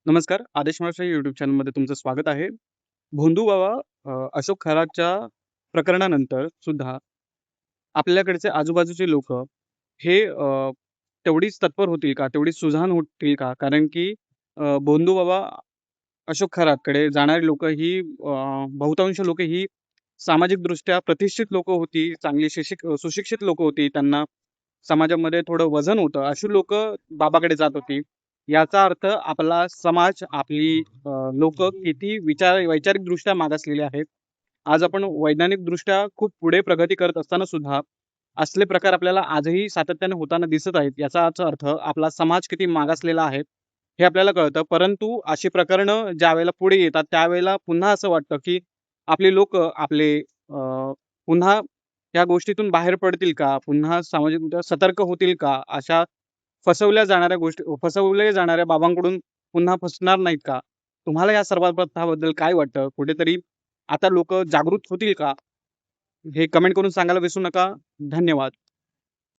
नमस्कार. आदेश महाराष्ट्र यूट्यूब चॅनलमध्ये तुमचं स्वागत आहे. भोंदू बाबा अशोक खरातच्या प्रकरणानंतर सुद्धा आपल्याकडचे आजूबाजूचे लोकं हे तेवढीच तत्पर होतील का? तेवढीच सुजाण होतील का? कारण की भोंदू बाबा अशोक खरातकडे जाणारी लोकं ही बहुतांश लोकं ही सामाजिकदृष्ट्या प्रतिष्ठित लोकं होती. चांगली सुशिक्षित लोकं होती. त्यांना समाजामध्ये थोडं वजन होतं. अशी लोकं बाबाकडे जात होती. याचा अर्थ आपला समाज, आपली किती वैचारिकदृष्ट्या मागासलेली आहेत. आज आपण वैज्ञानिकदृष्ट्या खूप पुढे प्रगती करत असताना सुद्धा असले प्रकार आपल्याला आजही सातत्याने होताना दिसत आहेत. याचाच अर्थ आपला समाज किती मागासलेला आहे, हे आपल्याला कळतं. परंतु अशी प्रकरणं ज्यावेळेला पुढे येतात, त्यावेळेला पुन्हा असं वाटतं, की आपली लोकं पुन्हा या गोष्टीतून बाहेर पडतील का? पुन्हा सामाजिकरित्या सतर्क होतील का? अशा फसवल्या जाणाऱ्या बाबांकडून पुन्हा फसणार नाहीत का? तुम्हाला या सर्व काय वाटतं? कुठेतरी आता लोकं जागृत होतील का? हे कमेंट करून सांगायला विसरू नका. धन्यवाद.